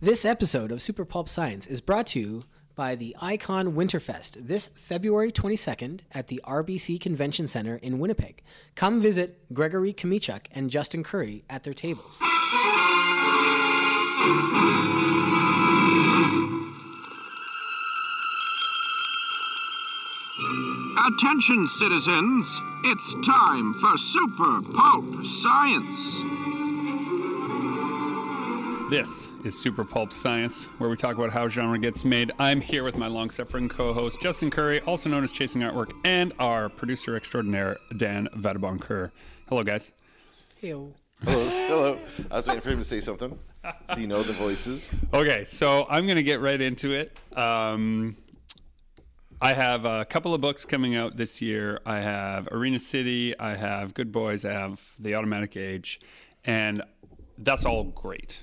This episode of Super Pulp Science is brought to you by the Icon Winterfest this February 22nd at the RBC Convention Center in Winnipeg. Come visit Gregory Kamichuk and Justin Curry at their tables. Attention, citizens. It's time for Super Pulp Science. This is Super Pulp Science, where we talk about how genre gets made. I'm here with my long-suffering co-host, Justin Curry, also known as Chasing Artwork, and our producer extraordinaire, Dan Vadeboncoeur. Hello, guys. Hello. Hello. I was waiting for him to say something, so you know the voices. Okay, so I'm going to get right into it. I have a couple of books coming out this year. I have Arena City, I have Good Boys, I have The Automatic Age, and that's all great.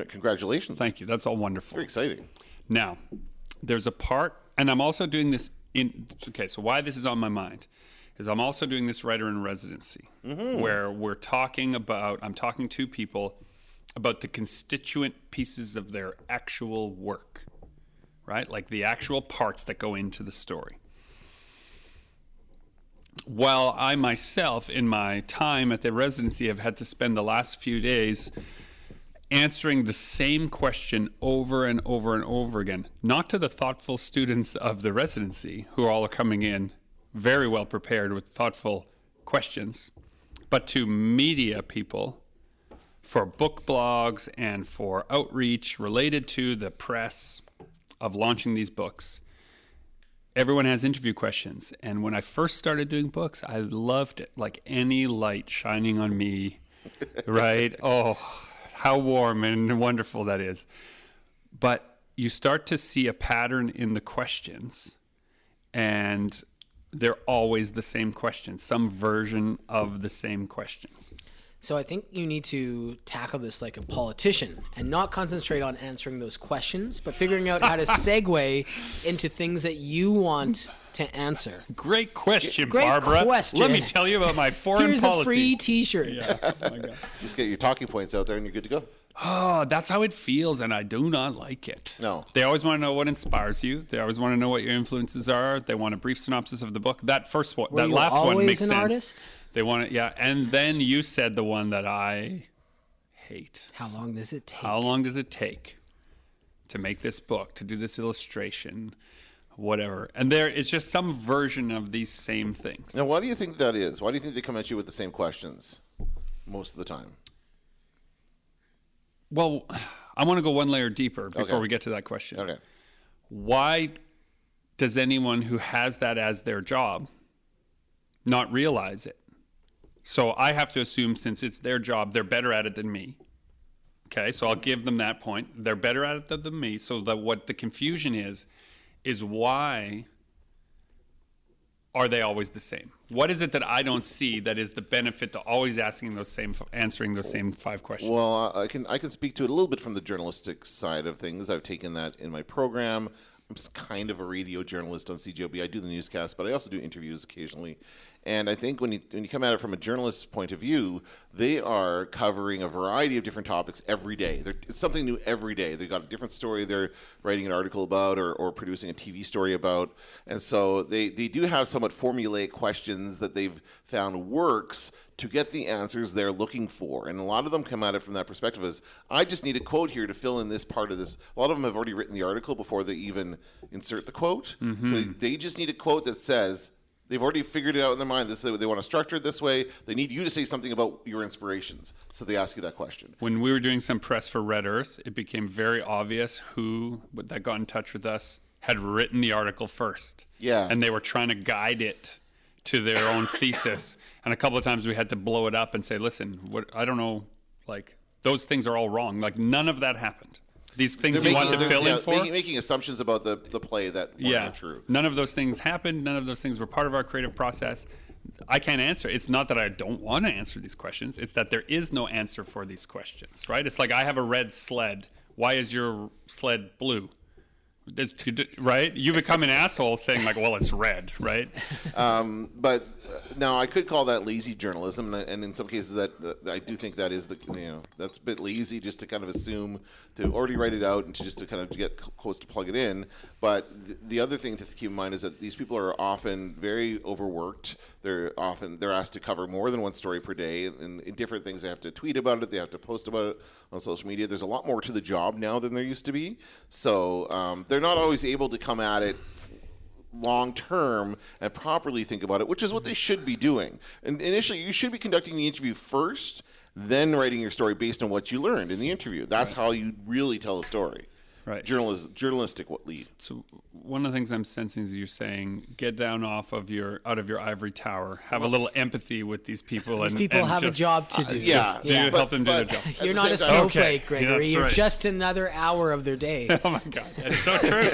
Congratulations. Thank you. That's all wonderful. Very exciting. Now, there's a part, and I'm also doing this so why this is on my mind is I'm also doing this writer in residency, where I'm talking to people about the constituent pieces of their actual work, right? Like the actual parts that go into the story. While I myself, in my time at the residency, have had to spend the last few days answering the same question over and over and over again, not to the thoughtful students of the residency who all are coming in very well prepared with thoughtful questions, but to media people for book blogs and for outreach related to the press of launching these books. Everyone has interview questions. And when I first started doing books, I loved it. Like any light shining on me, right? Oh, how warm and wonderful that is. But you start to see a pattern in the questions, and they're always the same questions, some version of the same questions. So I think you need to tackle this like a politician and not concentrate on answering those questions, but figuring out how to segue into things that you want to answer. Great question, Great Barbara. question. Let me tell you about my foreign Here's policy. a free T-shirt. Yeah. Oh my God. Just get your talking points out there and you're good to go. Oh, that's how it feels, and I do not like it. No. They always want to know what inspires you. They always want to know what your influences are. They want a brief synopsis of the book. That first one, Were that you last one always makes an sense. artist? They want it, yeah. And then you said the one that I hate. How long does it take? How long does it take to make this book, to do this illustration, whatever? And it's just some version of these same things. Now, why do you think that is? Why do you think they come at you with the same questions most of the time? Well, I want to go one layer deeper before Okay. we get to that question. Okay. Why does anyone who has that as their job not realize it? So I have to assume since it's their job, they're better at it than me. Okay, so I'll give them that point. They're better at it than me. So that what the confusion is why are they always the same? What is it that I don't see that is the benefit to always answering those same 5 questions? Well, I can speak to it a little bit from the journalistic side of things. I've taken that in my program. I'm just kind of a radio journalist on CJOB. I do the newscast, but I also do interviews occasionally. And I think when you come at it from a journalist's point of view, they are covering a variety of different topics every day. It's something new every day. They've got a different story they're writing an article about or producing a TV story about. And so they do have somewhat formulaic questions that they've found works to get the answers they're looking for. And a lot of them come at it from that perspective as, I just need a quote here to fill in this part of this. A lot of them have already written the article before they even insert the quote. Mm-hmm. So they just need a quote that says, they've already figured it out in their mind. They want to structure it this way. They need you to say something about your inspirations. So they ask you that question. When we were doing some press for Red Earth, it became very obvious who that got in touch with us had written the article first. Yeah. And they were trying to guide it to their own thesis. And a couple of times we had to blow it up and say, listen, I don't know, like, those things are all wrong. Like, none of that happened. These things you want to fill in for. Making assumptions about the play that weren't true. None of those things happened. None of those things were part of our creative process. I can't answer. It's not that I don't want to answer these questions. It's that there is no answer for these questions, right? It's like I have a red sled. Why is your sled blue? Right? You become an asshole saying like, well, it's red, right? But Now, I could call that lazy journalism, and in some cases, that I do think that is that's a bit lazy just to kind of assume to already write it out and to kind of get close to plug it in. But the other thing to keep in mind is that these people are often very overworked. They're asked to cover more than one story per day, and in different things. They have to tweet about it. They have to post about it on social media. There's a lot more to the job now than there used to be. So they're not always able to come at it long term and properly think about it, which is what they should be doing. And initially, you should be conducting the interview first, then writing your story based on what you learned in the interview. That's how you really tell a story. Right. Journalistic lead. So one of the things I'm sensing is you're saying get down out of your ivory tower, have a little empathy with these people. These people have a job to do. Help them do their job. You're not a snowflake, Gregory. Yeah, You're right. just another hour of their day. Oh my God, that's so true.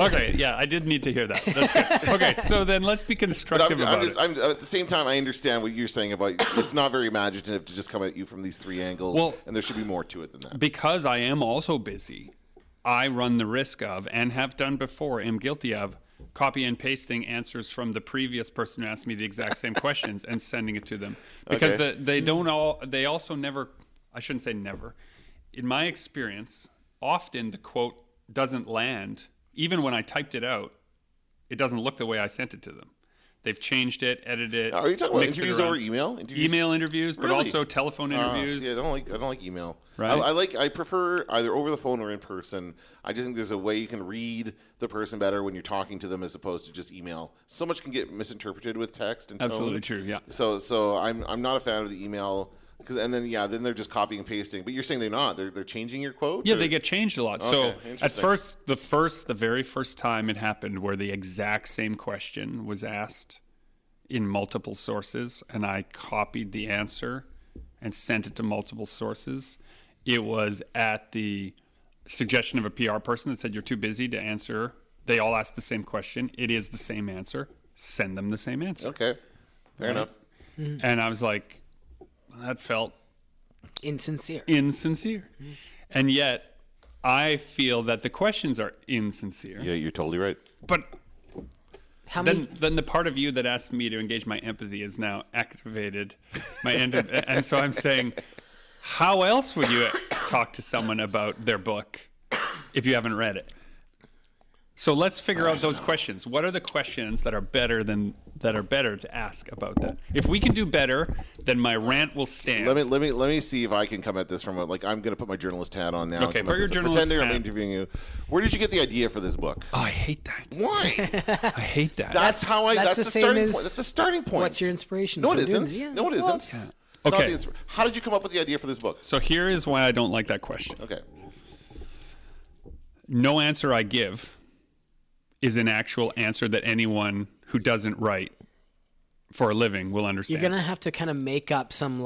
Okay, yeah, I did need to hear that. That's good. Okay, so then let's be constructive about it. At the same time, I understand what you're saying about it's not very imaginative to just come at you from these three angles, and there should be more to it than that. Because I am also busy, I run the risk of, and have done before, am guilty of, copy and pasting answers from the previous person who asked me the exact same questions and sending it to them. Because they also never, I shouldn't say never. In my experience, often the quote doesn't land. Even when I typed it out, it doesn't look the way I sent it to them. They've changed it, edited it. Are you talking about interviews over email? Email interviews, but also telephone interviews. See, I don't like email. Right. I prefer either over the phone or in person. I just think there's a way you can read the person better when you're talking to them as opposed to just email. So much can get misinterpreted with text and tone. Absolutely true. Yeah. So I'm not a fan of the email. Then they're just copying and pasting. But you're saying they're not. They're changing your quote? Yeah, they get changed a lot. Okay, so at first, the very first time it happened where the exact same question was asked in multiple sources, and I copied the answer and sent it to multiple sources, it was at the suggestion of a PR person that said, you're too busy to answer. They all asked the same question. It is the same answer. Send them the same answer. Okay. Fair enough. Mm-hmm. And I was like, that felt insincere. And yet I feel that the questions are insincere. Yeah, you're totally right. But then the part of you that asked me to engage my empathy is now activated. And so I'm saying, how else would you talk to someone about their book if you haven't read it? So let's figure out those questions. What are the questions that are better to ask about that? If we can do better, then my rant will stand. Let me see if I can come at this from I'm going to put my journalist hat on now. Okay, put your journalist hat. I'm interviewing you. Where did you get the idea for this book? Oh, I hate that. Why? I hate that. That's the starting point. That's the starting point. What's your inspiration? No, it isn't. Yeah. No, it isn't. Yeah. Okay. How did you come up with the idea for this book? So here is why I don't like that question. Okay. No answer I give is an actual answer that anyone who doesn't write for a living will understand. You're going to have to kind of make up some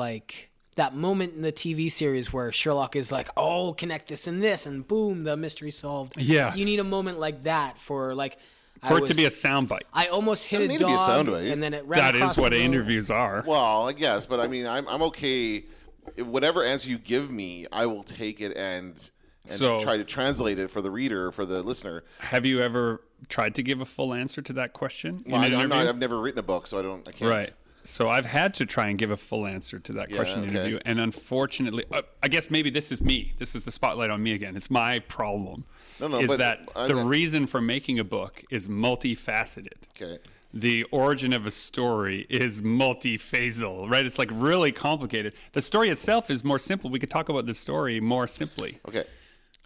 that moment in the TV series where Sherlock is like, oh, connect this and this, and boom, the mystery solved. Yeah. You need a moment like that for it to be a soundbite. I almost hit a dog, to be a soundbite. And then it ran That across is what the road. interviews are. Well, I guess, but I mean, I'm okay. Whatever answer you give me, I will take it and try to translate it for the reader, for the listener. Have you ever tried to give a full answer to that question? Well, I've never written a book, so I can't. Right. So I've had to try and give a full answer to that question in interview. And unfortunately, I guess maybe this is me. This is the spotlight on me again. It's my problem. The reason for making a book is multifaceted. Okay. The origin of a story is multiphasal, right? It's really complicated. The story itself is more simple. We could talk about the story more simply. Okay.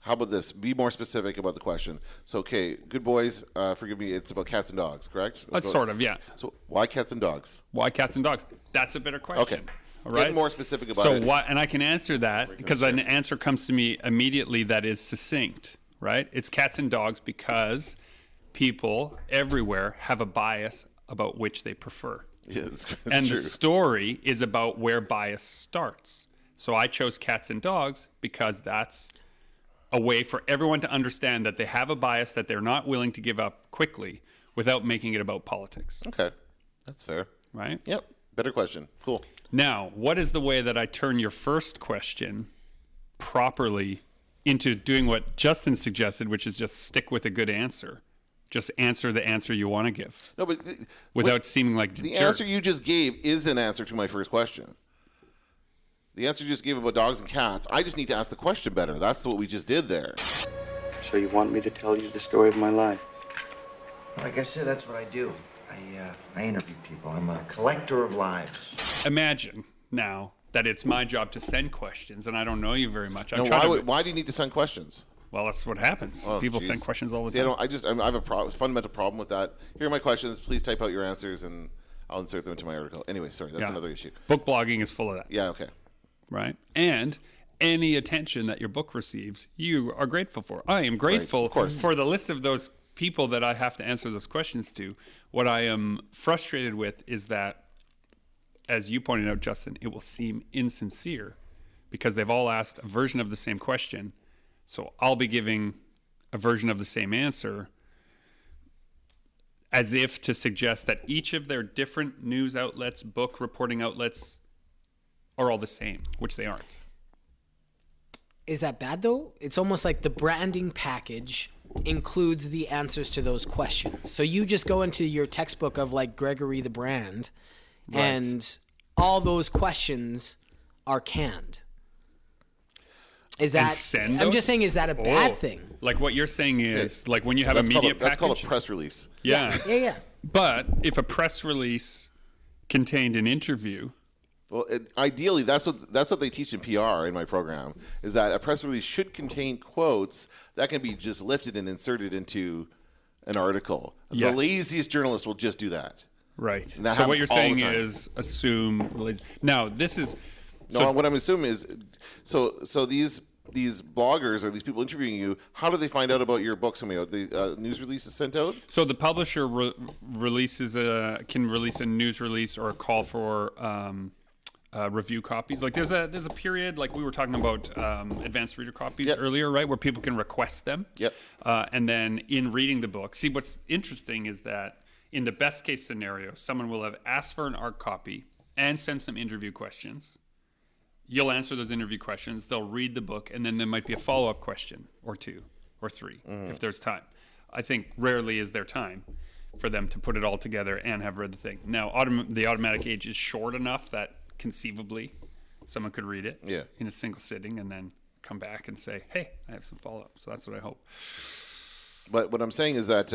How about this? Be more specific about the question. So, okay, good boys, forgive me, it's about cats and dogs, correct? Sort of, yeah. So, why cats and dogs? Why cats and dogs? That's a better question. Okay. All right? Get more specific about it. So, why? And I can answer that because an answer comes to me immediately that is succinct, right? It's cats and dogs because people everywhere have a bias about which they prefer. Yeah, that's and true. The story is about where bias starts. So I chose cats and dogs because that's a way for everyone to understand that they have a bias that they're not willing to give up quickly without making it about politics. Okay. That's fair. Right? Yep. Better question. Cool. Now, what is the way that I turn your first question properly into doing what Justin suggested, which is just stick with a good answer? Just answer the answer you want to give. No, but without seeming like the jerk. answer you just gave is an answer to my first question. The answer you just gave about dogs and cats, I just need to ask the question better. That's what we just did there. So you want me to tell you the story of my life? Like I said, that's what I do. I interview people. I'm a collector of lives. Imagine now that it's my job to send questions, and I don't know you very much. No, why do you need to send questions? Well, that's what happens. People send questions all the time. I have a fundamental problem with that. Here are my questions. Please type out your answers, and I'll insert them into my article. Anyway, sorry, that's another issue. Book blogging is full of that. Yeah, okay. Right? And any attention that your book receives, you are grateful for. I am grateful for the list of those people that I have to answer those questions to. What I am frustrated with is that, as you pointed out, Justin, it will seem insincere because they've all asked a version of the same question. So I'll be giving a version of the same answer as if to suggest that each of their different news outlets, book reporting outlets are all the same, which they aren't. Is that bad, though? It's almost like the branding package includes the answers to those questions. So you just go into your textbook of like Gregory the brand, and all those questions are canned. Is that? I'm just saying, is that a bad thing? Like what you're saying is like when you have a media package. That's called a press release. Yeah. But if a press release contained an interview. Well, ideally, that's what they teach in PR in my program, is that a press release should contain quotes that can be just lifted and inserted into an article. Yes. The laziest journalist will just do that. Right. So what you're saying is assume. Now, this is... what I'm assuming is, so these bloggers or these people interviewing you, how do they find out about your book? The news release is sent out? So the publisher can release a news release or a call for... review copies. Like there's a period, like we were talking about advanced reader copies earlier, right, where people can request them. Yep. And then in reading the book, see, what's interesting is that in the best case scenario, someone will have asked for an art copy and send some interview questions. You'll answer those interview questions. They'll read the book, and then there might be a follow-up question or two or three if there's time. I think rarely is there time for them to put it all together and have read the thing. Now, the automatic age is short enough that conceivably someone could read it in a single sitting and then come back and say, hey, I have some follow-up. So that's what I hope. But what I'm saying is that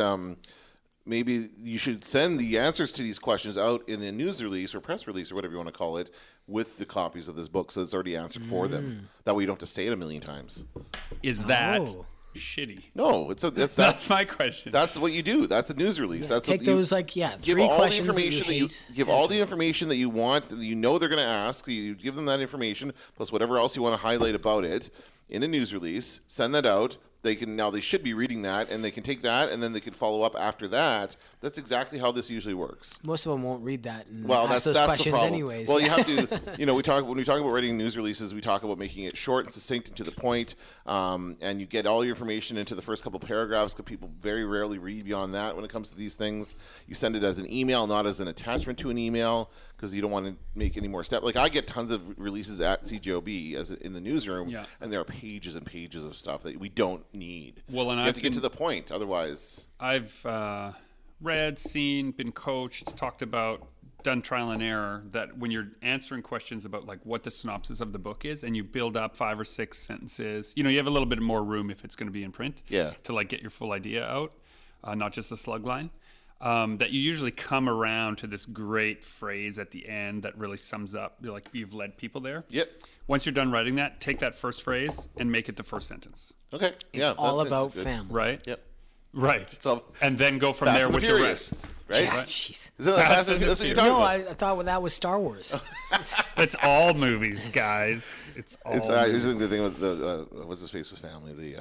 maybe you should send the answers to these questions out in a news release or press release or whatever you want to call it with the copies of this book so it's already answered for them. That way you don't have to say it a million times. Is that shitty? No, that's my question. That's what you do. That's a news release. That's take what you, those give all the information that you give all the information that you want that you know they're going to ask. You give them that information plus whatever else you want to highlight about it in a news release. Send that out. They should be reading that, and they can take that, and then they can follow up after that. That's exactly how this usually works. Most of them won't read that and ask those questions anyways. Well, you have to, when we talk about writing news releases, we talk about making it short and succinct and to the point, and you get all your information into the first couple paragraphs because people very rarely read beyond that when it comes to these things. You send it as an email, not as an attachment to an email, because you don't want to make any more steps. Like I get tons of releases at CJOB in the newsroom, and there are pages and pages of stuff that we don't need. Well, and you have to get to the point, otherwise. I've read, seen, been coached, talked about, done trial and error that when you're answering questions about like what the synopsis of the book is, and you build up 5 or 6 sentences, you have a little bit more room if it's going to be in print, to like get your full idea out, not just a slug line. That you usually come around to this great phrase at the end that really sums up, like you've led people there. Yep. Once you're done writing that, take that first phrase and make it the first sentence. Okay. It's all about family. Right? Yep. Right. And then go from there with the rest. Right? Yeah, jeez. Is that that's what you're talking about? I thought that was Star Wars. It's all movies, guys. It's all movies. The thing with the what's his face with family.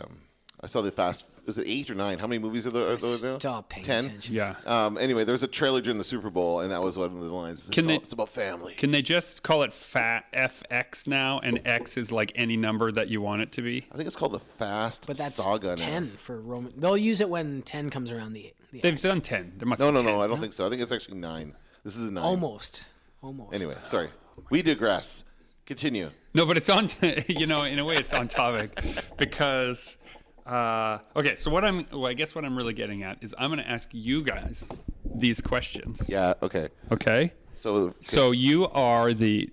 I saw the Fast. Was it 8 or 9? How many movies are there now? Stop paying 10? attention. Yeah. Anyway, there's a trailer during the Super Bowl, and that was one of the lines. It's about family. Can they just call it FX now, and X is like any number that you want it to be? I think it's called the Fast but that's Saga 10 now. for Roman. They'll use it when 10 comes around the They've X. done 10. There must No, be 10. I don't think so. I think it's actually 9. This is a 9. Almost. Anyway, sorry. We digress. Continue. No, but it's on, in a way it's on topic because Okay, so I guess what I'm really getting at is I'm going to ask you guys these questions. Yeah. Okay. Okay? So you are the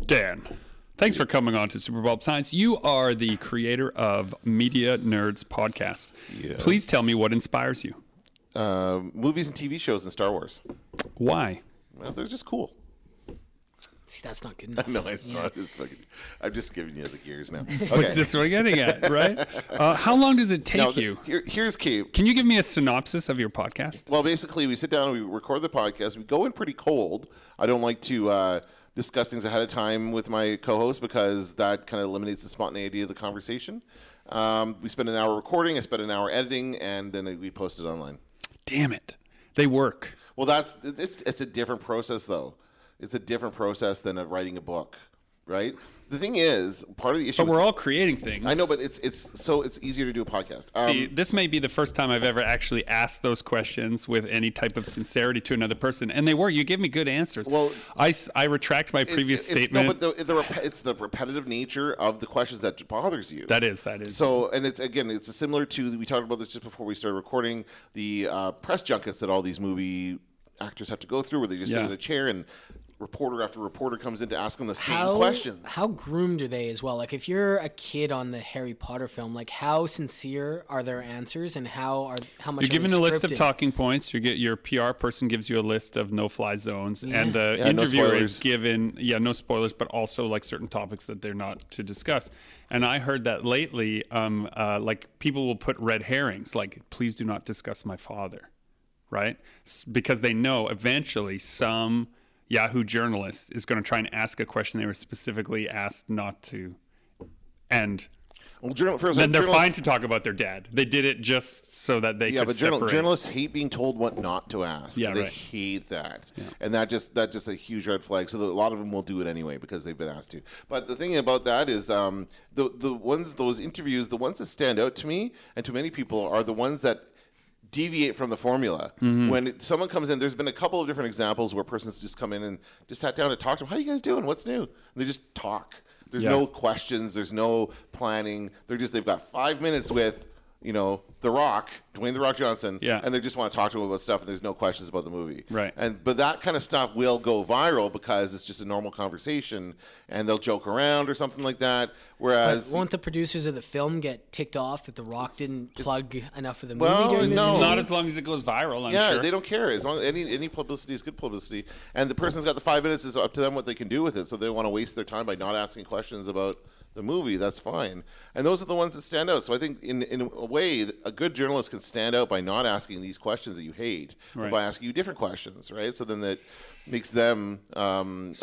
Dan. Thanks for coming on to Super Pulp Science. You are the creator of Media Nerds Podcast. Yes. Please tell me what inspires you. Movies and TV shows and Star Wars. Why? Well, they're just cool. See, that's not good enough. No, it's not. It's fucking, I'm just giving you the gears now. But Okay. that's what I'm getting at, right? How long does it take Now, you? Here's key. Can you give me a synopsis of your podcast? Well, basically, we sit down and we record the podcast. We go in pretty cold. I don't like to discuss things ahead of time with my co-host because that kind of eliminates the spontaneity of the conversation. We spend an hour recording. I spend an hour editing, and then we post it online. Damn it. They work. Well, it's a different process, though. It's a different process than writing a book, right? The thing is, part of the issue. But we're all creating things. I know, but it's easier to do a podcast. See, this may be the first time I've ever actually asked those questions with any type of sincerity to another person, and they were. You give me good answers. Well, I retract my previous statement. No, but it's the repetitive nature of the questions that bothers you. That is. So, and it's similar to, we talked about this just before we started recording, the press junkets that all these movie actors have to go through, where they just sit in a chair and reporter after reporter comes in to ask them the same questions. How groomed are they as well? Like, if you're a kid on the Harry Potter film, like, how sincere are their answers, and how much? You're given are they a list of scripted? talking points. Your PR person gives you a list of no-fly zones, and the no interviewer spoilers. is given no spoilers, but also like certain topics that they're not to discuss. And I heard that lately, like people will put red herrings, like please do not discuss my father, right? Because they know eventually some Yahoo journalist is going to try and ask a question they were specifically asked not to. And then they're fine to talk about their dad. They did it just so that they could separate. Journalists hate being told what not to ask. Yeah, they right. hate that. Yeah. And that just a huge red flag. So a lot of them will do it anyway because they've been asked to. But the thing about that is those interviews, the ones that stand out to me and to many people are the ones that deviate from the formula. Mm-hmm. When someone comes in, there's been a couple of different examples where persons just come in and just sat down and talked to them. How you guys doing? What's new? And they just talk. There's no questions. There's no planning. They've got 5 minutes with, The Rock, Dwayne "The Rock" Johnson, and they just want to talk to him about stuff, and there's no questions about the movie. Right. But that kind of stuff will go viral because it's just a normal conversation, and they'll joke around or something like that. Whereas, but won't the producers of the film get ticked off that The Rock didn't plug enough of the movie Well, during this no. interview? Not as long as it goes viral, I'm sure. Yeah, they don't care. As long as any publicity is good publicity, and the person's got the 5 minutes, is up to them what they can do with it. So they want to waste their time by not asking questions about the movie. That's fine. And those are the ones that stand out. So I think in a way, a good journalist can stand out by not asking these questions that you hate, but by asking you different questions, right? So then that makes them so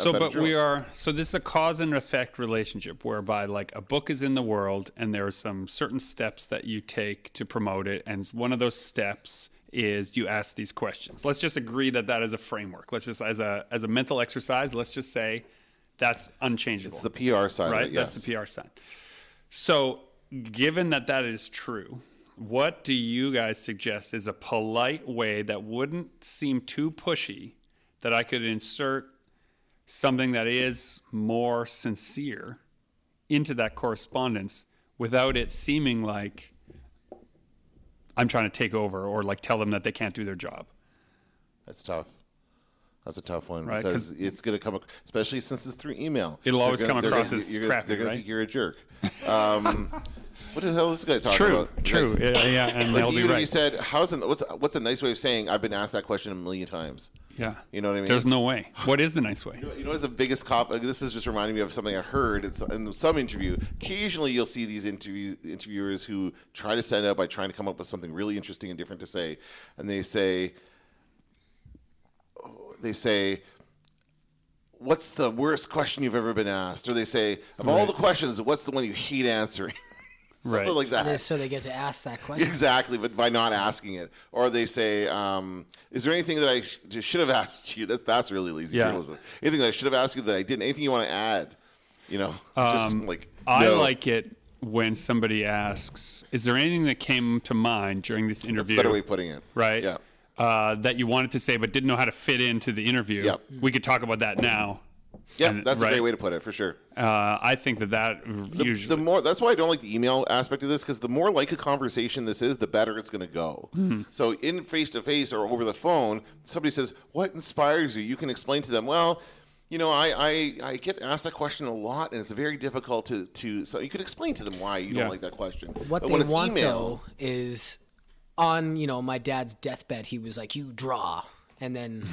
this is a cause and effect relationship whereby like a book is in the world and there are some certain steps that you take to promote it, and one of those steps is you ask these questions. Let's just agree that is a framework. Let's just as a mental exercise, let's just say that's unchangeable. It's the PR side, right? Of it, yes. That's the PR side. So given that is true, what do you guys suggest is a polite way that wouldn't seem too pushy that I could insert something that is more sincere into that correspondence without it seeming like I'm trying to take over or like tell them that they can't do their job? That's tough. That's a tough one, right? Because it's going to come, especially since it's through email. It'll always come across as crappy, They're going to right? think you're a jerk. What the hell is this guy talking about? True. Yeah, and they'll be right. You said, what's a nice way of saying I've been asked that question a million times? Yeah. You know what I mean? There's no way. What is the nice way? You know what's the biggest this is just reminding me of something I heard. It's in some interview. Occasionally you'll see these interviewers who try to stand out by trying to come up with something really interesting and different to say. And they say, what's the worst question you've ever been asked? Or they say, of all the questions, what's the one you hate answering? Something like that. So they get to ask that question. Exactly, but by not asking it. Or they say, is there anything that I should have asked you? That's really lazy journalism. Anything that I should have asked you that I didn't? Anything you want to add? Just like, I like it when somebody asks, is there anything that came to mind during this interview? That's a better way of putting it. Right? Yeah. That you wanted to say but didn't know how to fit into the interview. Yep. We could talk about that now. Yeah, And- that's a right? great way to put it, for sure. I think that usually... The more, that's why I don't like the email aspect of this, because the more like a conversation this is, the better it's going to go. So in face-to-face or over the phone, somebody says, what inspires you? You can explain to them, well, you know, I get asked that question a lot, and it's very difficult to so you could explain to them why you don't like that question. What But they when it's want, email, though, is on, you know, my dad's deathbed, he was like, you draw. And then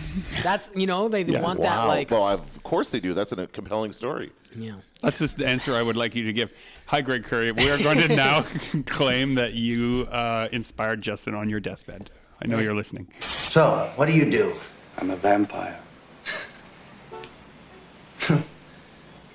that's, you know, they want that, wow. like... Well, of course they do. That's a compelling story. Yeah. That's just the answer I would like you to give. Hi, Greg Curry. We are going to now claim that you inspired Justin on your deathbed. I know you're listening. So, what do? I'm a vampire.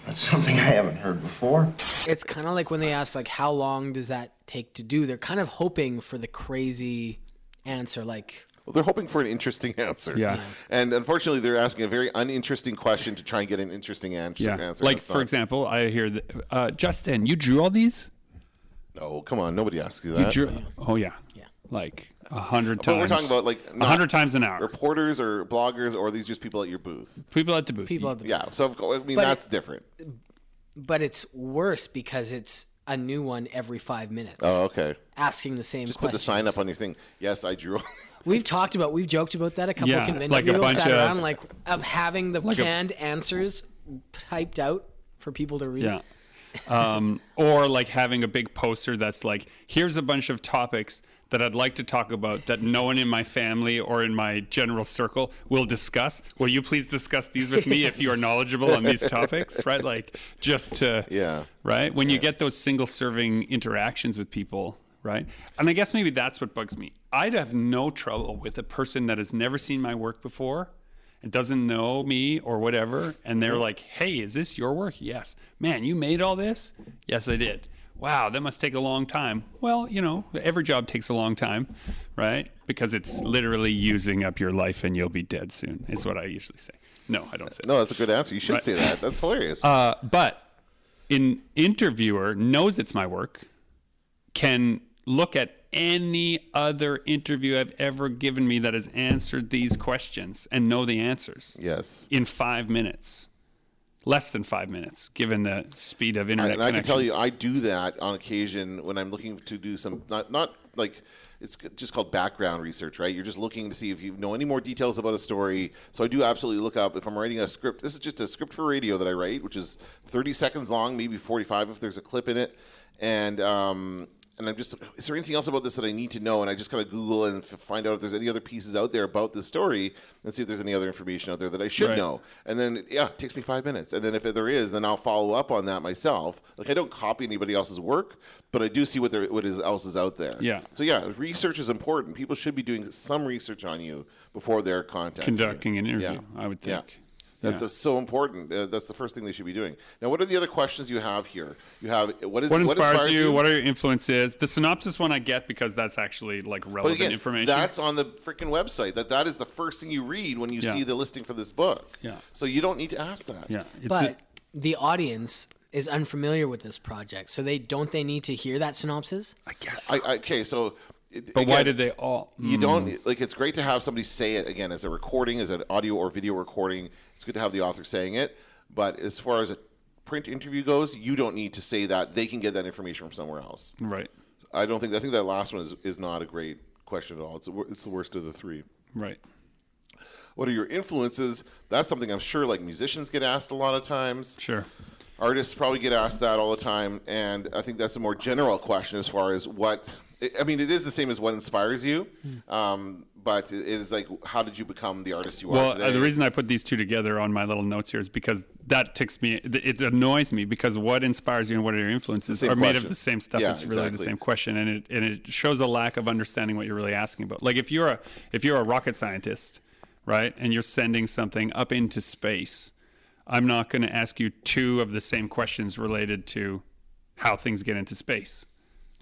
That's something I haven't heard before. It's kind of like when they ask, like, how long does that take to do? They're kind of hoping for the crazy answer, like... Well, they're hoping for an interesting answer. Yeah. And unfortunately, they're asking a very uninteresting question to try and get an interesting answer. Yeah. Like, for example, I hear, Justin, you drew all these? No, come on. Nobody asks you You that. drew... Oh, yeah. Yeah. Like 100 times. But we're talking about like 100 times an hour. reporters or bloggers, or are these just people at your booth? People at the booth. People at the... Yeah. So, I mean, But that's different. But it's worse because it's a new one every 5 minutes. Oh, okay. Asking the same Just put the questions. sign up on your thing. Yes, I drew. We've joked about that a couple Yeah, of conventions. like a we all bunch sat of- around, like, of having the Like a- canned answers typed out for people to read. Yeah. Or like having a big poster that's like, here's a bunch of topics that I'd like to talk about that no one in my family or in my general circle will discuss. Will you please discuss these with me if you are knowledgeable on these topics, right? Like just to, Yeah. right? When you get those single serving interactions with people, right? And I guess maybe that's what bugs me. I'd have no trouble with a person that has never seen my work before and doesn't know me or whatever, and they're like, hey, is this your work? Yes. Man, you made all this? Yes, I did. Wow, that must take a long time. Well, you know, every job takes a long time, right? Because it's literally using up your life and you'll be dead soon, is what I usually say. No, I don't say No, that's a good answer. You should Right. say that. That's hilarious. but an interviewer knows it's my work, can look at any other interview I've ever given me that has answered these questions and know the answers yes. in 5 minutes. Less than 5 minutes, given the speed of internet And I can tell you, connections. I do that on occasion when I'm looking to do some, not like, it's just called background research, right? You're just looking to see if you know any more details about a story. So I do absolutely look up, if I'm writing a script, this is just a script for radio that I write, which is 30 seconds long, maybe 45 if there's a clip in it. And I'm just, is there anything else about this that I need to know? And I just kind of Google and find out if there's any other pieces out there about this story and see if there's any other information out there that I should Right. know. And then, yeah, it takes me 5 minutes. And then if there is, then I'll follow up on that myself. Like, I don't copy anybody else's work, but I do see what else is out there. Yeah. So, yeah, research is important. People should be doing some research on you before they're contacting Conducting you. an interview, Yeah. I would Yeah. think. That's so important. That's the first thing they should be doing. Now, what are the other questions you have here? You have What inspires you? What are your influences? The synopsis one I get because that's actually like But relevant again, information. that's on the freaking website. That is the first thing you read when you Yeah. see the listing for this book. Yeah. So you don't need to ask that. yeah. But the audience is unfamiliar with this project, so they need to hear that synopsis. I guess. Okay, so. But why did they all? You don't like. It's great to have somebody say it again as a recording, as an audio or video recording. It's good to have the author saying it. But as far as a print interview goes, you don't need to say that. They can get that information from somewhere else. Right. I think that last one is not a great question at all. It's the worst of the three. Right. What are your influences? That's something I'm sure like musicians get asked a lot of times. Sure. Artists probably get asked that all the time, and I think that's a more general question as far as what. I mean, it is the same as what inspires you, but it is like, how did you become the artist you are Well, today? the reason I put these two together on my little notes here is because that ticks me. It annoys me because what inspires you and what are your influences same are made question. of the same stuff. Yeah, It's really exactly. the same question, and it shows a lack of understanding what you're really asking about. Like if you're a rocket scientist, right, and you're sending something up into space, I'm not going to ask you two of the same questions related to how things get into space.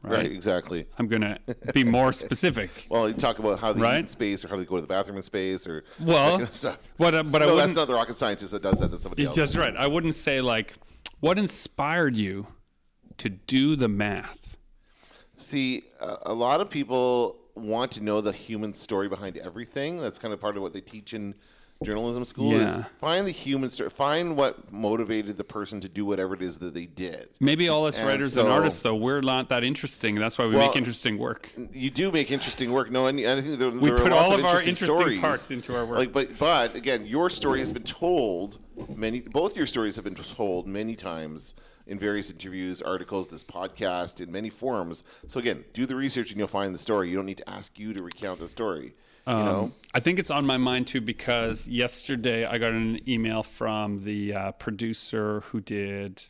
right, exactly. I'm going to be more specific. Well, you talk about how they Right? eat in space, or how they go to the bathroom in space, or Well, that kind of stuff. but I no, wouldn't. that's not the rocket scientist that does that. That's somebody else. That's right. I wouldn't say like, what inspired you to do the math? See, a lot of people want to know the human story behind everything. That's kind of part of what they teach in journalism school is Yeah. find the human story, find what motivated the person to do whatever it is that they did. Maybe all us And writers so- and artists, though, we're not that interesting. That's why we Well, make interesting work. You do make interesting work. No, and I think there We are put lots all of our interesting interesting stories. parts into our work. But again, your story has been told both your stories have been told many times in various interviews, articles, this podcast, in many forums. So again, do the research and you'll find the story. You don't need to ask you to recount the story. You know? I think it's on my mind too because yesterday I got an email from the producer who did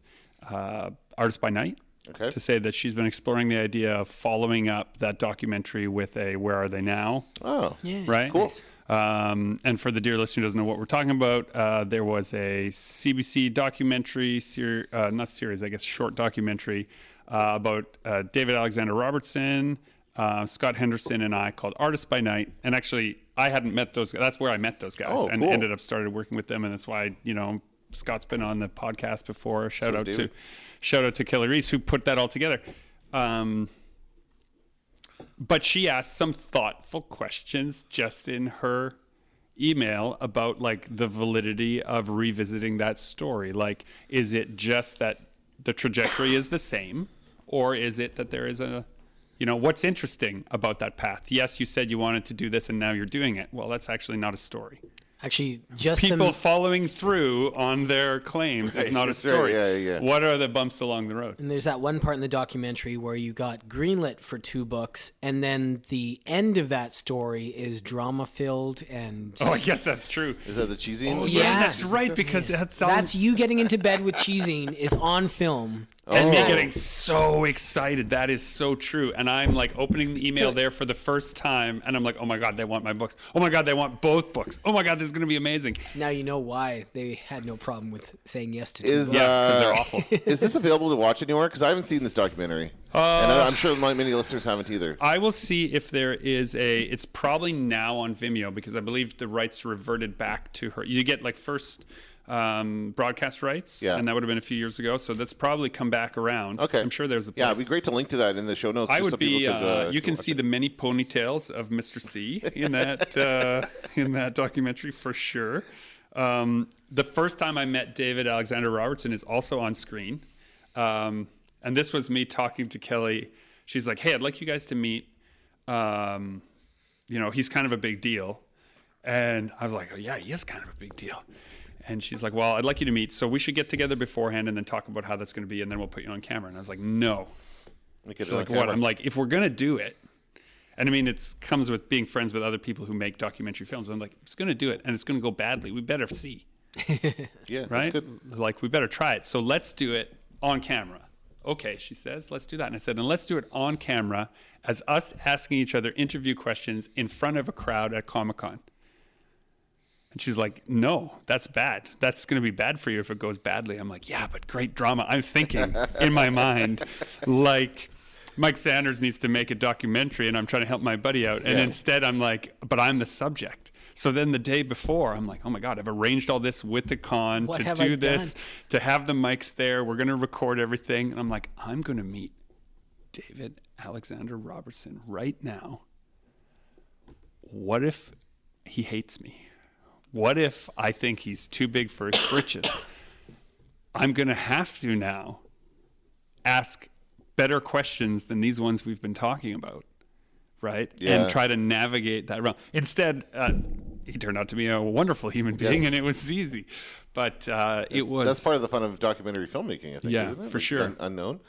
Artist by Night Okay. to say that she's been exploring the idea of following up that documentary with a Where Are They Now? Oh, Yeah. Right? cool. And for the dear listener who doesn't know what we're talking about, there was a CBC documentary, not series, I guess, short documentary about David Alexander Robertson, Scott Henderson, and I called Artist by Night. And actually, I hadn't met those guys. That's where I met those guys and cool. ended up started working with them. And that's why, Scott's been on the podcast before. Shout out to Kelly Reese, who put that all together. But she asked some thoughtful questions just in her email about like the validity of revisiting that story. Like, is it just that the trajectory is the same, or is it that there is what's interesting about that path? Yes, you said you wanted to do this and now you're doing it. Well, that's actually not a story. Actually, just People following through on their claims is not a That's right. story. Yeah. What are the bumps along the road? And there's that one part in the documentary where you got greenlit for 2 books, and then the end of that story is drama-filled and... Oh, I guess that's true. Is that the cheesy? yeah. That's right, because that's That's you getting into bed with cheesing is on film. and me Oh. getting so excited. That is so true. And I'm like opening the email there for the first time, and I'm like, oh my God, they want my books. Oh my God, they want both books. Oh my God, this is going to be amazing. Now you know why they had no problem with saying yes to 2 Is books. Yes, because they're awful. is this available to watch anywhere? Because I haven't seen this documentary, and I'm sure many listeners haven't either. I will see if there is it's probably now on Vimeo because I believe the rights reverted back to her. You get like first broadcast rights, Yeah. and that would have been a few years ago. So that's probably come back around. Okay. I'm sure there's a place. Yeah, it'd be great to link to that in the show notes. I just would so be. people could, You can watch see it. the many ponytails of Mr. C in that in that documentary for sure. The first time I met David Alexander Robertson is also on screen, and this was me talking to Kelly. She's like, "Hey, I'd like you guys to meet. He's kind of a big deal," and I was like, "Oh yeah, he is kind of a big deal." And she's like, "Well, I'd like you to meet. So we should get together beforehand and then talk about how that's going to be, and then we'll put you on camera." And I was like, "No." Make it She's on like, camera. "What?" I'm like, "If we're going to do it," and I mean, it comes with being friends with other people who make documentary films. I'm like, if it's going to do it and it's going to go badly, we better see, Yeah, right? that's good. Like, we better try it. So let's do it on camera. Okay, she says, let's do that. And I said, and let's do it on camera as us asking each other interview questions in front of a crowd at Comic-Con. And she's like, no, that's bad. That's going to be bad for you if it goes badly. I'm like, yeah, but great drama. I'm thinking in my mind, like, Mike Sanders needs to make a documentary and I'm trying to help my buddy out. And Yeah. instead I'm like, but I'm the subject. So then the day before, I'm like, oh my God, I've arranged all this with the con What to have do I this, done? to have the mics there. We're going to record everything. And I'm like, I'm going to meet David Alexander Robertson right now. What if he hates me? What if I think he's too big for his britches? I'm going to have to now ask better questions than these ones we've been talking about, right? Yeah. And try to navigate that realm. Instead, he turned out to be a wonderful human being, Yes. and it was easy. But That's part of the fun of documentary filmmaking, I think. Yeah, isn't it? for Like, sure. Unknown.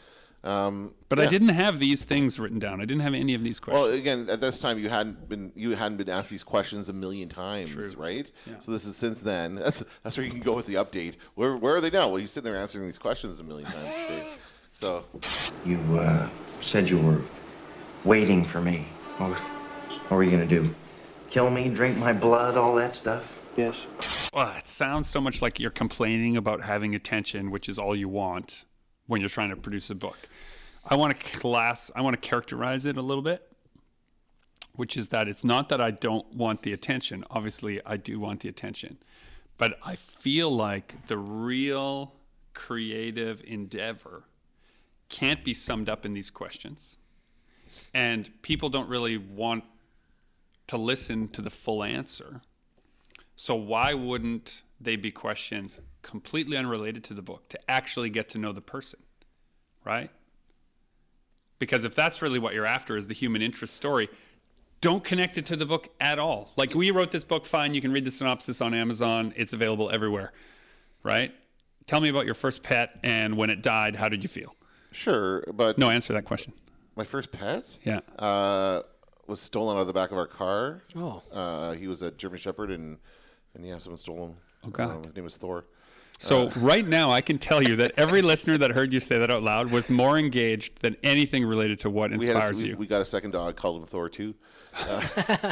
But yeah. I didn't have these things written down. I didn't have any of these questions. Well, again, at this time you hadn't been asked these questions a million times, True. right? Yeah. So this is since then. That's where you can go with the update. Where are they now? Well, he's sitting there answering these questions a million times today. So You said you were waiting for me. What were you gonna do? Kill me, drink my blood, all that stuff? Yes. Well, it sounds so much like you're complaining about having attention, which is all you want when you're trying to produce a book. I want to characterize it a little bit, which is that it's not that I don't want the attention. Obviously, I do want the attention. But I feel like the real creative endeavor can't be summed up in these questions. And people don't really want to listen to the full answer. So why wouldn't they be questions completely unrelated to the book to actually get to know the person, right? Because if that's really what you're after is the human interest story, don't connect it to the book at all. Like, we wrote this book, fine, you can read the synopsis on Amazon. It's available everywhere, right? Tell me about your first pet, and when it died, how did you feel? Sure, but... No, answer that question. My first pet? Yeah. Was stolen out of the back of our car. Oh. He was a German Shepherd, and yeah, someone stole him. Oh, God. His name was Thor. So right now, I can tell you that every listener that heard you say that out loud was more engaged than anything related to what inspires you. We got a second dog, called him Thor 2.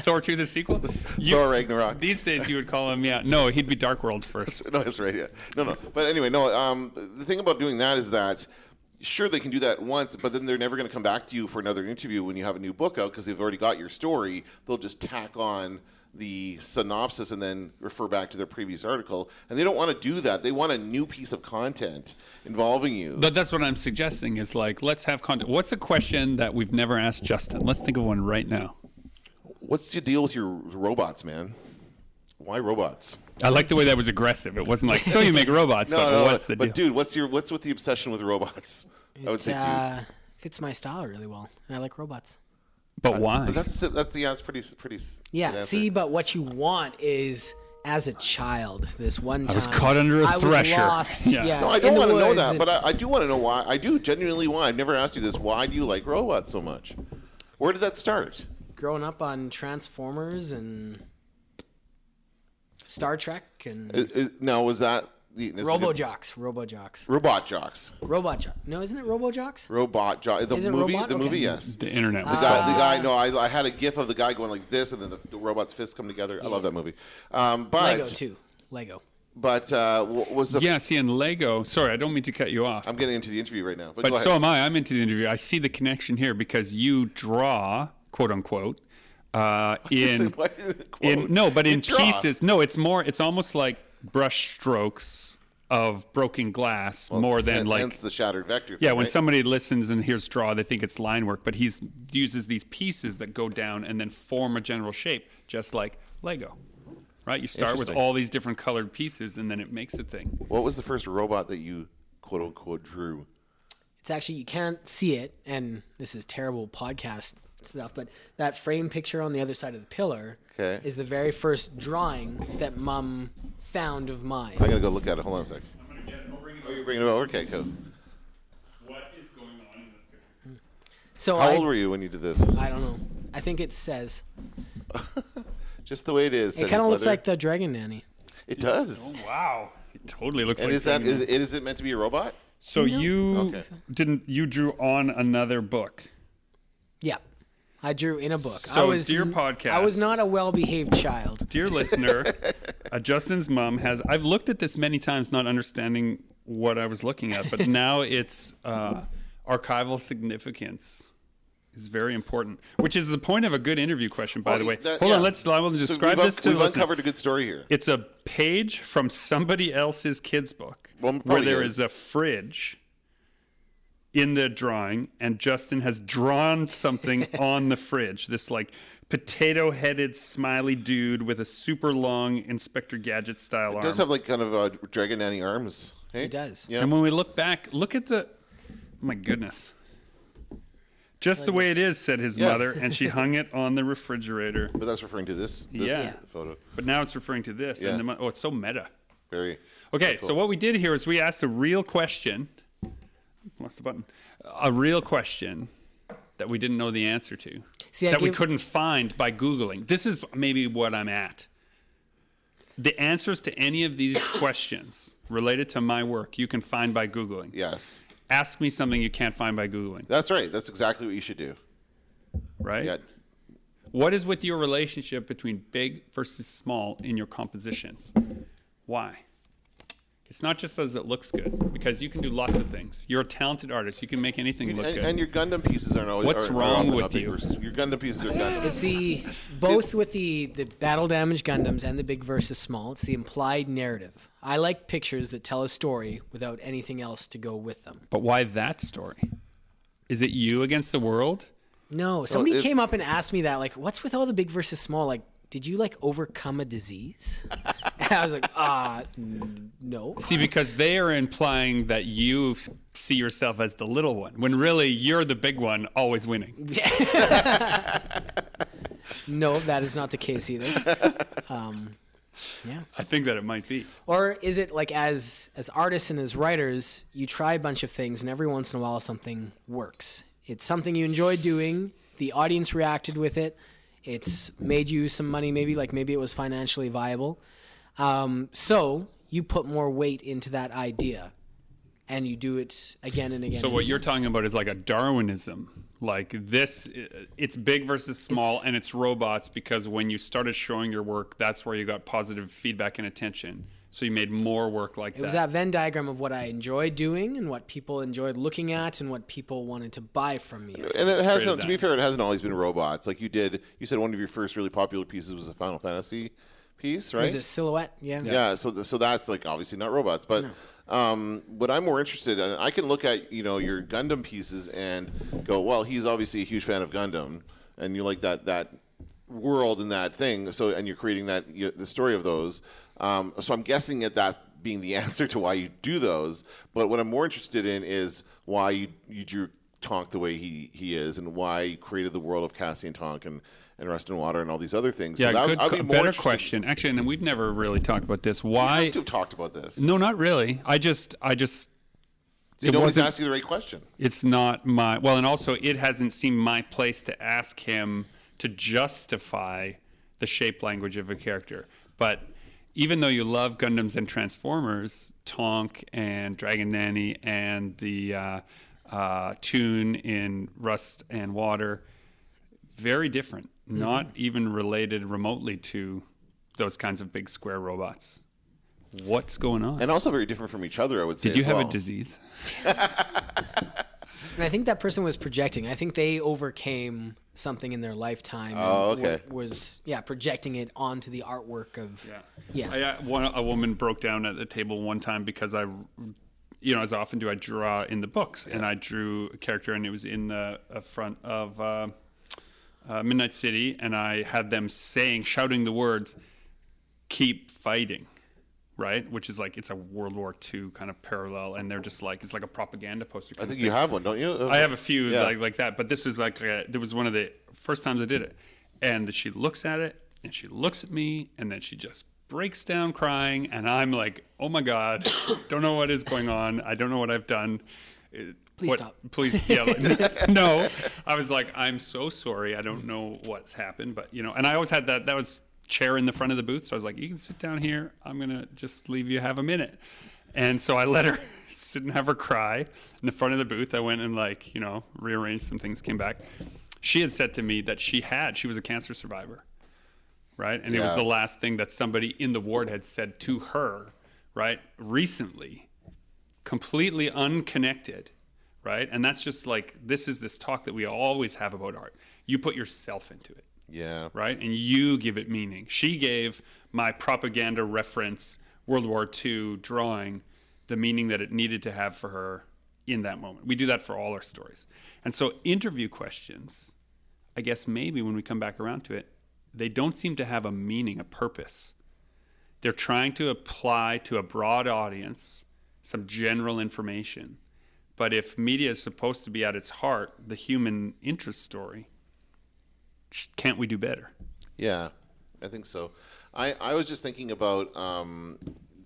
Thor 2, the sequel? Thor Ragnarok. These days, you would call him, no, he'd be Dark World first. No, that's right, yeah. No. But anyway, the thing about doing that is that, sure, they can do that once, but then they're never going to come back to you for another interview when you have a new book out because they've already got your story. They'll just tack on the synopsis and then refer back to their previous article. And they don't want to do that. They want a new piece of content involving you. But that's what I'm suggesting is, like, let's have content. What's a question that we've never asked Justin? Let's think of one right now. What's your deal with your robots, man? Why robots? I like the way that was aggressive. It wasn't like, so you make robots, but what's the deal? But dude, what's with the obsession with robots? I would say, dude. Fits my style really well, and I like robots. But why? But that's pretty. Yeah. See, but what you want is, as a child, this one time I was caught under a thresher. I was lost. Yeah. No, I don't want to know that, but I do want to know why. I do genuinely want. I've never asked you this. Why do you like robots so much? Where did that start? Growing up on Transformers and Star Trek and now was that Robojocks. Robot Jocks. No, isn't it Robojocks? Robot Jock. The movie, yes. The internet. The guy. No, I had a GIF of the guy going like this, and then the robot's fists come together. I love that movie. But Lego too. Lego. But was the see, in Lego. Sorry, I don't mean to cut you off. I'm getting into the interview right now. But But go ahead. so am I. I'm into the interview. I see the connection here because you draw, quote unquote, in pieces. No, it's almost like brush strokes of broken glass more than like. Hence the shattered vector. Yeah, thing, when right? somebody listens and hears draw, they think it's line work, but he uses these pieces that go down and then form a general shape, just like Lego. Right? You start with all these different colored pieces, and then it makes a thing. What was the first robot that you quote unquote drew? It's actually, you can't see it, and this is terrible podcast stuff, but that frame picture on the other side of the pillar is the very first drawing that Mom found of mine. I'm gonna go look at it. Hold on a sec. I'm going to get it. I'll bring it Oh, you're bringing it over? Okay, cool. What is going on in this picture? So How old were you when you did this? I don't know. I think it says. Just the way it is. It kind of looks like the Dragon Nanny. It does. Oh, wow. It totally looks And like is it meant to be a robot? So you Okay. you drew on another book. Yeah. I drew in a book. So, dear podcast. I was not a well-behaved child. Dear listener, Justin's mom has. I've looked at this many times, not understanding what I was looking at, but now its archival significance is very important, which is the point of a good interview question, by the way. Hold on, I will describe this to the listener. We've uncovered a good story here. It's a page from somebody else's kid's book where there is a fridge in the drawing, and Justin has drawn something on the fridge. This like potato-headed smiley dude with a super long Inspector Gadget style arm. It does have like kind of Dragon Nanny arms. Hey? It does. Yeah. And when we look back, look at the... Oh my goodness. Just the way it is, said his mother, and she hung it on the refrigerator. But that's referring to this photo. But now it's referring to this. Yeah. And it's so meta. Very. Okay, cool. so what we did here is we asked a real question. What's the button? A real question that we didn't know the answer to. We couldn't find by Googling. This is maybe what I'm at. The answers to any of these questions related to my work, you can find by Googling. Yes. Ask me something you can't find by Googling. That's right. That's exactly what you should do. Right? Yeah. What is with your relationship between big versus small in your compositions? Why? It's not just as it looks good, because you can do lots of things. You're a talented artist. You can make anything look good. And your Gundam pieces aren't always. What's wrong with you? Your Gundam pieces are Gundam. It's both with the battle damage Gundams and the big versus small. It's the implied narrative. I like pictures that tell a story without anything else to go with them. But why that story? Is it you against the world? No, somebody came up and asked me that, like, what's with all the big versus small? Like, did you like overcome a disease? I was like, no. See, because they are implying that you see yourself as the little one, when really you're the big one, always winning. No, that is not the case either. Yeah. I think that it might be. Or is it like as artists and as writers, you try a bunch of things and every once in a while something works. It's something you enjoy doing. The audience reacted with it. It's made you some money, maybe it was financially viable. So you put more weight into that idea and you do it again and again. So what you're talking about is like a Darwinism. Like this, it's big versus small, and it's robots, because when you started showing your work, that's where you got positive feedback and attention. So you made more work like that. It was that Venn diagram of what I enjoyed doing and what people enjoyed looking at and what people wanted to buy from me. And it hasn't, to be fair, it hasn't always been robots. Like you said one of your first really popular pieces was a Final Fantasy piece, right? It was a silhouette, yeah. Yeah, so that's like obviously not robots, but what I'm more interested in, I can look at your Gundam pieces and go, well, he's obviously a huge fan of Gundam, and you like that world and that thing. So and you're creating the story of those. So I'm guessing that being the answer to why you do those. But what I'm more interested in is why you drew Tonk the way he is, and why you created the world of Cassie and Tonk and Rust and Water and all these other things. Yeah, so better question. Actually, and we've never really talked about this. Why? You have to have talked about this. No, not really. I just. Nobody's asking the right question. It's not my. Well, and also it hasn't seemed my place to ask him to justify the shape language of a character. But even though you love Gundams and Transformers, Tonk and Dragon Nanny and the tune in Rust and Water, very different. Not even related remotely to those kinds of big square robots. What's going on? And also very different from each other, I would say. Did you have a disease? And I think that person was projecting. I think they overcame something in their lifetime. Oh, okay. Was projecting it onto the artwork of. Yeah. A woman broke down at the table one time because as often do I draw in the books, and I drew a character, and it was in the front of Midnight City, and I had them shouting the words, "Keep fighting." Right, which is like it's a World War II kind of parallel, and they're just like it's like a propaganda poster. I think you have one, don't you? I have a few like that, but this is like there was one of the first times I did it, and she looks at it, and she looks at me, and then she just breaks down crying, and I'm like, oh my god, don't know what is going on. I don't know what I've done. Please stop. Please, yeah. No, I was like, I'm so sorry. I don't know what's happened, but and I always had that was chair in the front of the booth, so I was like, you can sit down here, I'm gonna just leave you have a minute. And so I let her sit and have her cry in the front of the booth. I went and rearranged some things, came back. She had said to me that she was a cancer survivor, right? And it was the last thing that somebody in the ward had said to her, right, recently, completely unconnected, right? And that's just like, this is this talk that we always have about art. You put yourself into it. Yeah. Right? And you give it meaning. She gave my propaganda reference World War II drawing the meaning that it needed to have for her in that moment. We do that for all our stories. And so interview questions, I guess maybe when we come back around to it, they don't seem to have a meaning, a purpose. They're trying to apply to a broad audience some general information. But if media is supposed to be at its heart, the human interest story, can't we do better? Yeah, I think so. I was just thinking about,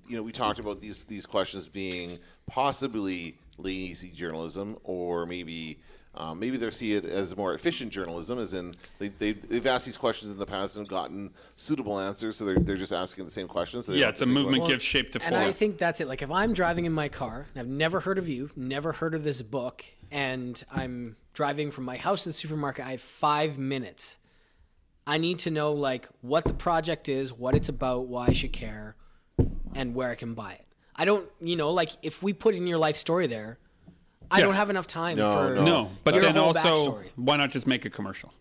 we talked about these questions being possibly lazy journalism, or maybe they see it as more efficient journalism, as in they've asked these questions in the past and gotten suitable answers, so they're just asking the same questions. So it's a movement gives shape to form. And I think that's it. Like if I'm driving in my car, and I've never heard of you, never heard of this book, and I'm driving from my house to the supermarket, I have 5 minutes. I need to know like what the project is, what it's about, why I should care, and where I can buy it. I don't, like if we put in your life story there, I don't have enough time for but your then whole also, backstory. Why not just make a commercial?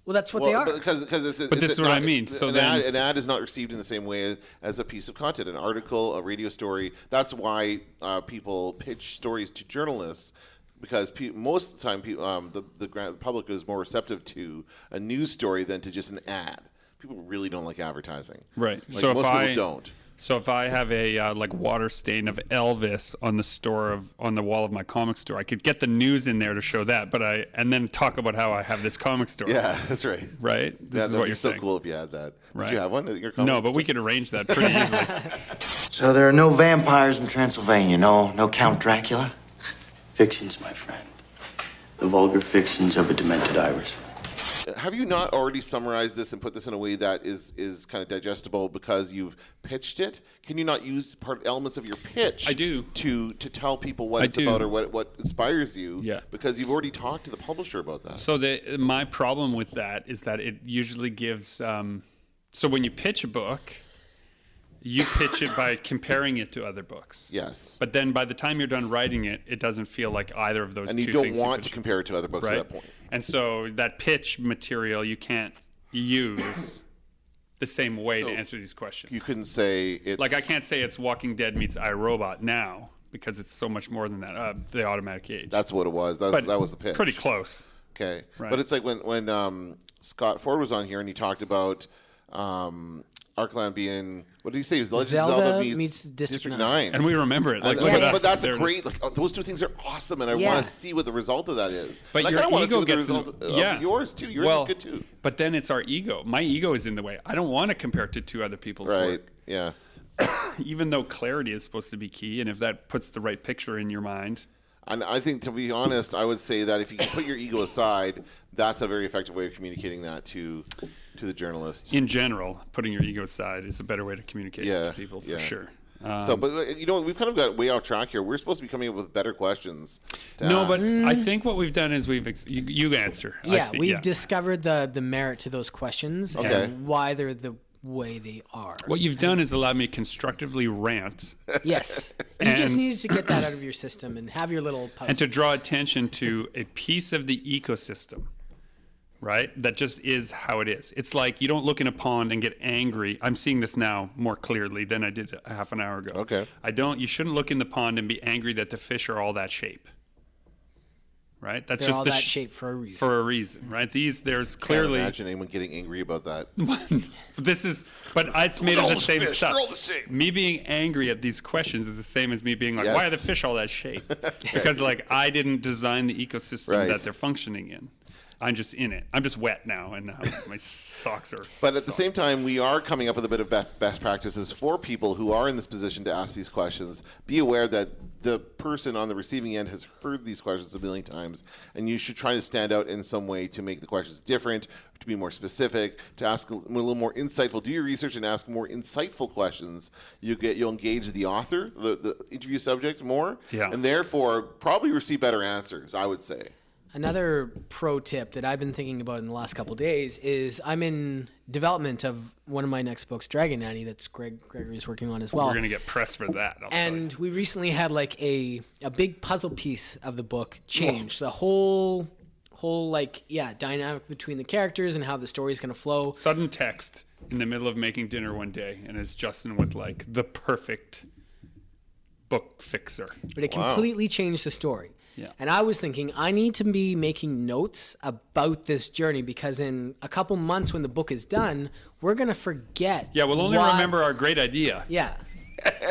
Well, that's what they are. Because But this is what I mean. So an ad is not received in the same way as a piece of content, an article, a radio story. That's why people pitch stories to journalists. Because most of the time, the public is more receptive to a news story than to just an ad. People really don't like advertising. Right. Like so most if people don't. So if I have a like water stain of Elvis on the wall of my comic store, I could get the news in there to show that, and then talk about how I have this comic store. Yeah, that's right. Right? This is what you're so saying. cool if you had that. Right. Did you have one at your comic No, but store? we could arrange that pretty easily. So there are no vampires in Transylvania, no Count Dracula? Fictions, my friend. The vulgar fictions of a demented Irishman. Have you not already summarized this and put this in a way that is kind of digestible because you've pitched it? Can you not use elements of your pitch? I do. To tell people what it's about or what inspires you? Yeah. Because you've already talked to the publisher about that. So my problem with that is that it usually gives. So when you pitch a book, you pitch it by comparing it to other books. Yes. But then by the time you're done writing it, it doesn't feel like either of those And two you don't things. want to compare it to other books right? at that point. And so that pitch material you can't use the same way to answer these questions. You couldn't say it's... Like I can't say it's Walking Dead meets iRobot now because it's so much more than that. The Automatic Age. That's what it was. That was the pitch. Pretty close. Okay. Right. But it's like when Scott Ford was on here and he talked about Arkland being... What did he say? It was Legend of Zelda meets District 9. And we remember it. Like, look at us. But that's They're- great. Like, those two things are awesome, and I want to see what the result of that is. But and your I kind of want to see ego what the gets in result the- of yours too. Yours is good too. But then it's our ego. My ego is in the way. I don't want to compare it to two other people's Right. work. Yeah. Even though clarity is supposed to be key, and if that puts the right picture in your mind. And I think, to be honest, I would say that if you can put your ego aside, that's a very effective way of communicating that to the journalist. In general, putting your ego aside is a better way to communicate to people for sure. But we've kind of got way off track here. We're supposed to be coming up with better questions. No, but I think what we've done is you answer. Yeah, we've discovered the merit to those questions and why they're the way they are. What you've done is allowed me to constructively rant. Yes. You just needed to get that out of your system and have your little post. And to draw attention to a piece of the ecosystem, right? That just is how it is. It's like you don't look in a pond and get angry. I'm seeing this now more clearly than I did a half an hour ago. Okay. You shouldn't look in the pond and be angry that the fish are all that shape. Right? That's They're just all the that shape for a reason. For a reason, right? There's Can't clearly. imagine anyone getting angry about that. It's made of the same fish, stuff. they're all the same. Me being angry at these questions is the same as me being like, Yes. why are the fish all that shape? Because I didn't design the ecosystem that they're functioning in. I'm just in it. I'm just wet now, and now my socks are. But at the same time, we are coming up with a bit of best practices for people who are in this position to ask these questions. Be aware that the person on the receiving end has heard these questions a million times, and you should try to stand out in some way to make the questions different, to be more specific, to ask a little more insightful. Do your research and ask more insightful questions. You'll engage the author, the interview subject more, and therefore probably receive better answers, I would say. Another pro tip that I've been thinking about in the last couple of days is I'm in development of one of my next books, Dragon Nanny, that's Gregory's working on as well. We're going to get pressed for that. And we recently had like a big puzzle piece of the book change. The whole dynamic between the characters and how the story is going to flow. Sudden text in the middle of making dinner one day, and it's Justin with like the perfect book fixer. But it completely changed the story. Yeah. And I was thinking, I need to be making notes about this journey because in a couple months when the book is done, we're going to forget. Yeah, we'll only remember our great idea. Yeah.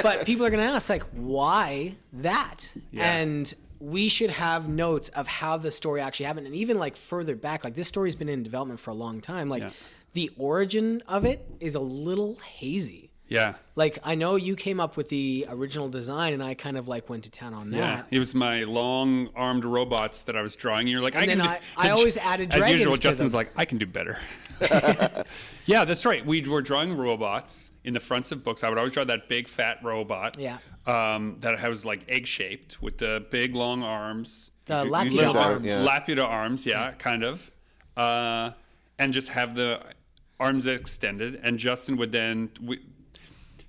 But people are going to ask, like, why that? Yeah. And we should have notes of how the story actually happened. And even, like, further back, like, this story's been in development for a long time. Like, the origin of it is a little hazy. Yeah. Like, I know you came up with the original design, and I kind of, like, went to town on that. Yeah, it was my long-armed robots that I was drawing. And you're like, and I always added dragons. As usual, to Justin's them. like, I can do better. Yeah, that's right. We were drawing robots in the fronts of books. I would always draw that big, fat robot. Yeah. That was like egg-shaped with the big, long arms. The Laputa arms. Yeah. Laputa arms, kind of. And just have the arms extended. And Justin would then...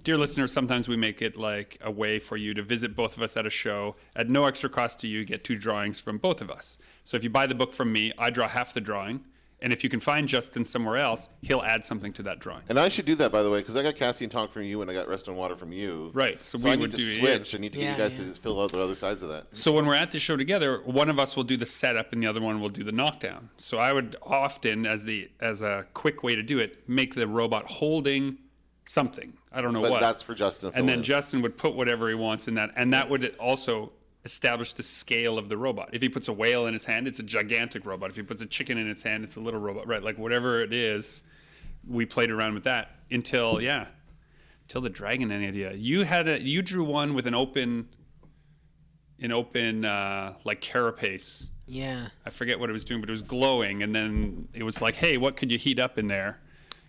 Dear listeners, sometimes we make it like a way for you to visit both of us at a show. At no extra cost to you, get 2 drawings from both of us. So if you buy the book from me, I draw half the drawing. And if you can find Justin somewhere else, he'll add something to that drawing. And I should do that, by the way, because I got Cassian Talk from you and I got Rest on Water from you. Right. So I we need would to do switch. I need to get you guys to fill out the other sides of that. So when we're at the show together, one of us will do the setup and the other one will do the knockdown. So I would often, as a quick way to do it, make the robot holding something. I don't know But what. that's for Justin to And fill then in. Justin would put whatever he wants in that. And that would also establish the scale of the robot. If he puts a whale in his hand, it's a gigantic robot. If he puts a chicken in its hand, it's a little robot. Right? Like whatever it is, we played around with that until the dragon idea. You drew one with an open like carapace. Yeah. I forget what it was doing, but it was glowing, and then it was like, hey, what could you heat up in there?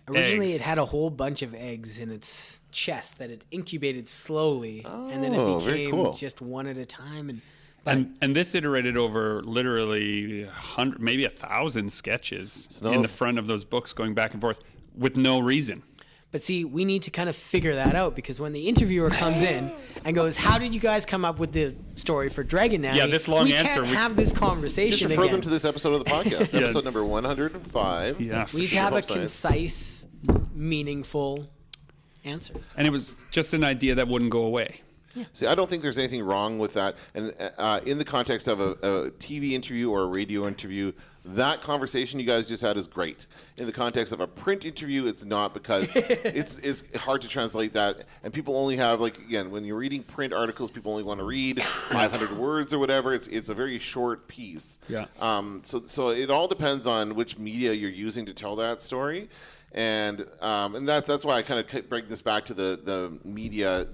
Originally, Eggs. it had a whole bunch of eggs in its chest that it incubated slowly, and then Oh, it very became cool. just one at a time. And this iterated over literally 100, maybe 1,000 sketches in the front of those books, going back and forth with no reason. But see, we need to kind of figure that out, because when the interviewer comes in and goes, "How did you guys come up with the story for Dragon Nanny?" Yeah, this long we answer, can't have this Just conversation refer again. them to this episode of the podcast, episode number 105. Yeah, We need to have a concise, meaningful answer. And it was just an idea that wouldn't go away. See, I don't think there's anything wrong with that. And in the context of a TV interview or a radio interview, that conversation you guys just had is great. In the context of a print interview, it's not, because it's hard to translate that. And people only have, like, again, when you're reading print articles, people only want to read 500 words or whatever. It's a very short piece. Yeah. So it all depends on which media you're using to tell that story. And that's why I kind of bring this back to the media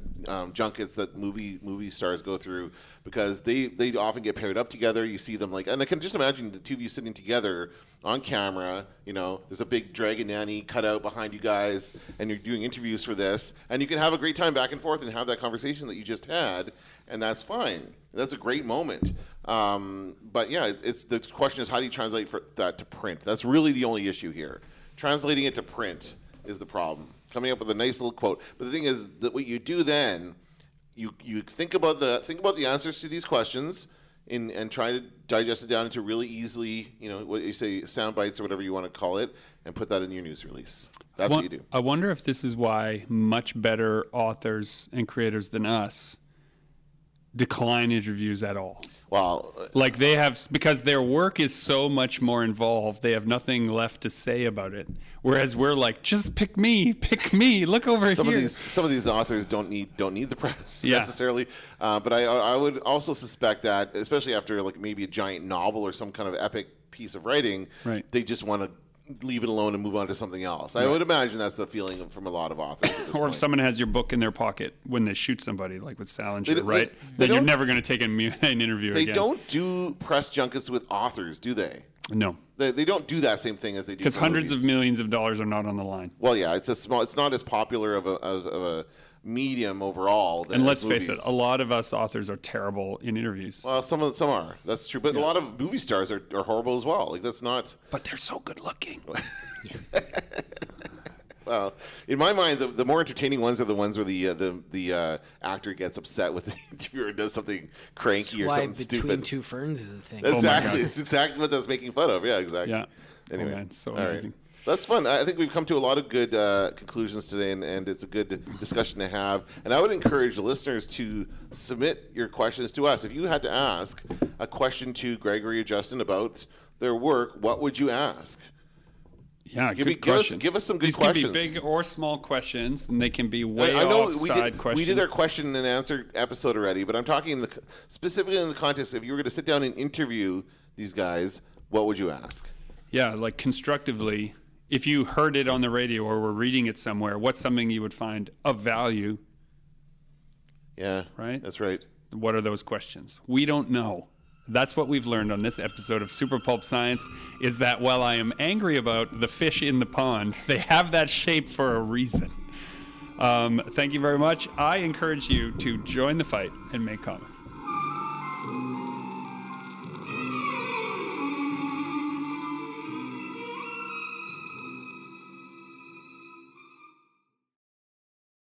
junkets that movie stars go through, because they often get paired up together. You see them and I can just imagine the two of you sitting together on camera. There's a big Dragon Nanny cutout behind you guys, and you're doing interviews for this, and you can have a great time back and forth and have that conversation that you just had, and that's fine. That's a great moment. But yeah, it's the question is, how do you translate that to print? That's really the only issue here. Translating it to print is the problem. Coming up with a nice little quote. But the thing is that what you do then, you think about the answers to these questions and try to digest it down into really easily, what you say, sound bites or whatever you want to call it, and put that in your news release. That's what you do. I wonder if this is why much better authors and creators than us decline interviews at all. Well, Like they have, because their work is so much more involved, they have nothing left to say about it. Whereas we're like, just pick me, look over some here. of these authors don't need the press Yeah. necessarily. But I would also suspect that, especially after maybe a giant novel or some kind of epic piece of writing, Right. they just want to leave it alone and move on to something else. I would imagine that's the feeling from a lot of authors at this Or point. if someone has your book in their pocket when they shoot somebody, like with Salinger, They right? they Then you're don't- never going to take an interview They again. don't do press junkets with authors, do they? No. They don't do that same thing as they do Because for hundreds movies. of millions of dollars are not on the line. Well, yeah, it's not as popular of a medium overall. Than And let's as face it, movies. a lot of us authors are terrible in interviews. Well, some are. That's true, but a lot of movie stars are horrible as well. Like that's not. But they're so good looking. Well, in my mind, the more entertaining ones are the ones where the actor gets upset with the interviewer and does something cranky or something between stupid. two ferns is a thing. Exactly, God. it's exactly what that's making fun of. Yeah, exactly. Yeah. Anyway, Oh, man, so all right. amazing. That's fun. I think we've come to a lot of good conclusions today, and it's a good discussion to have. And I would encourage the listeners to submit your questions to us. If you had to ask a question to Gregory or Justin about their work, what would you ask? Yeah, Give good question. us some good These questions. can be big or small questions, and they can be way I know offside questions. we did our question and answer episode already, but I'm talking specifically in the context if you were going to sit down and interview these guys, what would you ask? Yeah, like constructively, if you heard it on the radio or were reading it somewhere, what's something you would find of value? Yeah, Right? That's right. What are those questions? We don't know. That's what we've learned on this episode of Super Pulp Science, is that while I am angry about the fish in the pond, they have that shape for a reason. Thank you very much. I encourage you to join the fight and make comics.